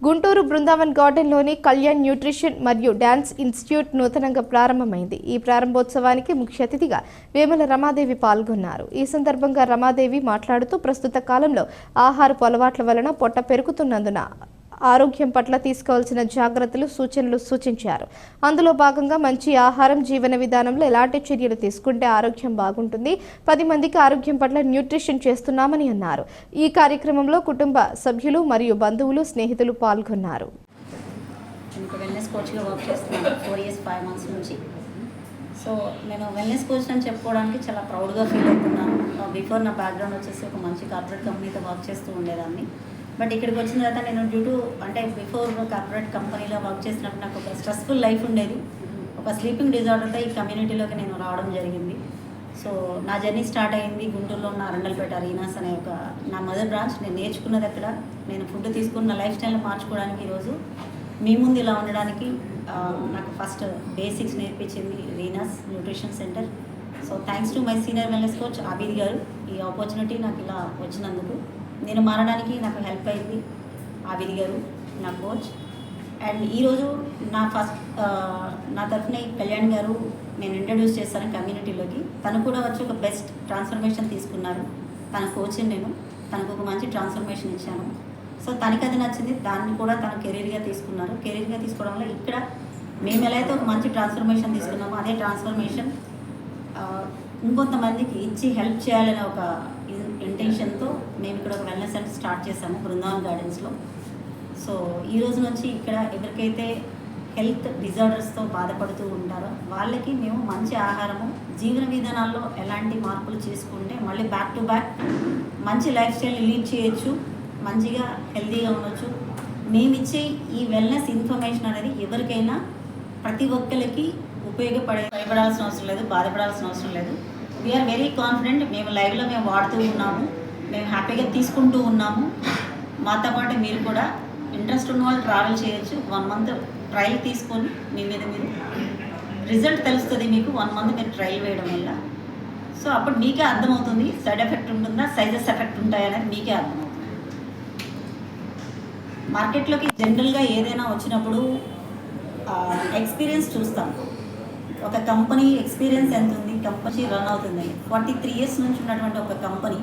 Guntur Brindavan గార్డెన్లోని Kalyan nutrition మరియు dance institute నూతనంగా ప్రారంభమైంది. ఈ ప్రారంభోత్సవానికి ముఖ్య అతిథిగా వేముల రమాదేవి పాల్గొన్నారు. ఈ సందర్భంగా రమాదేవి మాట్లాడుతూ ప్రస్తుత కాలంలో ఆహారపు అలవాట్ల వలన పొట్ట పెరుగుతున్నందున ఆరోగ్యం పట్ల తీసుకోవాల్సిన జాగ్రత్తలు సూచనలు సూచించారు. అందులో భాగంగా మంచి ఆహారం, జీవన విధానంలో ఎలాంటి చర్యలు తీసుకుంటే ఆరోగ్యం బాగుంటుంది, 10 మందికి ఆరోగ్యం పట్ల న్యూట్రిషన్ చేస్తున్నామని అన్నారు. ఈ కార్యక్రమంలో కుటుంబ సభ్యులు మరియు బంధువులు, స్నేహితులు పాల్గొన్నారు. వెల్నెస్ కోచ్గా వర్క్ చేస్తున్నాను 4 years 5 months నుంచి. సో నేను వెల్నెస్ కోచ్ అని చెప్పుకోవడానికి చాలా ప్రౌడ్గా ఫీల్ అవుతున్నాను. బిఫోర్ నా బ్యాక్గ్రౌండ్ వచ్చేసి ఒక మంచి కార్పొరేట్ కంపెనీతో వర్క్ చేస్తూ ఉండేదాన్ని. బట్ ఇక్కడికి వచ్చిన తర్వాత నేను బిఫోర్ కార్పొరేట్ కంపెనీలో వర్క్ చేసినప్పుడు నాకు ఒక స్ట్రెస్ఫుల్ లైఫ్ ఉండేది. ఒక స్లీపింగ్ డిజార్డర్తో ఈ కమ్యూనిటీలోకి నేను రావడం జరిగింది. సో నా జర్నీ స్టార్ట్ అయింది గుంటూరులో ఉన్న అరండల్పేట అరీనాస్ అనే ఒక నా మదర్ బ్రాంచ్. నేను నేర్చుకున్నది అక్కడ. నేను ఫుడ్ తీసుకున్న లైఫ్ స్టైల్ని మార్చుకోవడానికి ఈరోజు మీ ముందు ఇలా ఉండడానికి నాకు ఫస్ట్ బేసిక్స్ నేర్పించింది Reena's nutrition centre. So thanks to my senior wellness coach Abid గారు. ఈ ఆపర్చునిటీ నాకు ఇలా వచ్చినందుకు, నేను మారడానికి నాకు హెల్ప్ అయింది ఆబిద్ గారు, నా కోచ్. అండ్ ఈరోజు నా తరఫున కళ్యాణ్ గారు నేను ఇంట్రడ్యూస్ చేస్తాను కమ్యూనిటీలోకి. తను కూడా వచ్చి ఒక బెస్ట్ ట్రాన్స్ఫర్మేషన్ తీసుకున్నారు. తన కోచ్ని నేను తనకు ఒక మంచి ట్రాన్స్ఫర్మేషన్ ఇచ్చాను. సో తనకి అది నచ్చింది, దాన్ని కూడా తన కెరీర్గా తీసుకున్నారు. కెరీర్గా తీసుకోవడం వల్ల ఇక్కడ మేము ఎలా అయితే ఒక మంచి ట్రాన్స్ఫర్మేషన్ తీసుకున్నామో అదే ట్రాన్స్ఫర్మేషన్ ఇంకొంతమందికి ఇచ్చి హెల్ప్ చేయాలనే ఒక ఇంటెన్షన్తో మేము ఇక్కడ ఒక వెల్నెస్ సెంటర్ స్టార్ట్ చేసాము బృందావన్ గార్డెన్స్లో. సో ఈ రోజు నుంచి ఇక్కడ ఎవరికైతే హెల్త్ డిజార్డర్స్తో బాధపడుతూ ఉంటారో వాళ్ళకి మేము మంచి ఆహారము, జీవన విధానాల్లో ఎలాంటి మార్పులు చేసుకుంటే మళ్ళీ బ్యాక్ టు బ్యాక్ మంచి లైఫ్ స్టైల్ని లీడ్ చేయొచ్చు, మంచిగా హెల్తీగా ఉండొచ్చు. మేమిచ్చే ఈ వెల్నెస్ ఇన్ఫర్మేషన్ అనేది ఎవరికైనా ప్రతి ఒక్కరికి భయపడాల్సిన అవసరం లేదు, బాధపడాల్సిన అవసరం లేదు. We're very confident. మేము లైవ్లో వాడుతూ ఉన్నాము, మేము హ్యాపీగా తీసుకుంటూ ఉన్నాము. మాతో పాటు మీరు కూడా ఇంట్రెస్ట్ ఉన్న వాళ్ళు ట్రావెల్ చేయొచ్చు. 1 month ట్రయల్ తీసుకొని మీ మీద మీరు రిజల్ట్ తెలుస్తుంది మీకు 1 month మీరు ట్రయల్ వేయడం వల్ల. సో అప్పుడు మీకే అర్థమవుతుంది సైడ్ ఎఫెక్ట్ ఉంటుందా, సైజెస్ ఎఫెక్ట్ ఉంటాయనేది మీకే అర్థమవుతుంది. మార్కెట్లోకి జనరల్గా ఏదైనా వచ్చినప్పుడు ఎక్స్పీరియన్స్ చూస్తాం. ఒక కంపెనీ ఎక్స్పీరియన్స్ ఎంత ఉంది, కంపెనీ రన్ అవుతుంది. 43 years నుంచి ఉన్నటువంటి ఒక కంపెనీ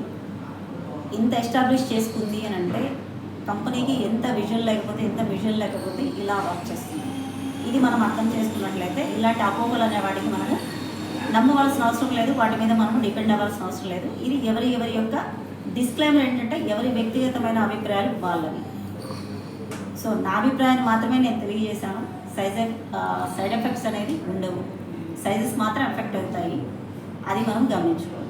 ఇంత ఎస్టాబ్లిష్ చేసుకుంది అని అంటే కంపెనీకి ఎంత విజన్ లేకపోతే ఇలా వర్క్ చేస్తుంది. ఇది మనం అర్థం చేసుకున్నట్లయితే ఇలాంటి అపోహలు అనే వాటికి మనము నమ్మవలసిన అవసరం లేదు, వాటి మీద మనము డిపెండ్ అవ్వాల్సిన అవసరం లేదు. ఇది ఎవరి యొక్క డిస్క్లైమర్ ఏంటంటే ఎవరి వ్యక్తిగతమైన అభిప్రాయాలు వాళ్ళవి. సో నా అభిప్రాయాన్ని మాత్రమే నేను తెలియజేశాను. సైడ్ ఎఫెక్ట్స్ అనేది ఉండవు, సైజెస్ మాత్రం ఎఫెక్ట్ అవుతాయి. అది మనం గమనించుకోవాలి.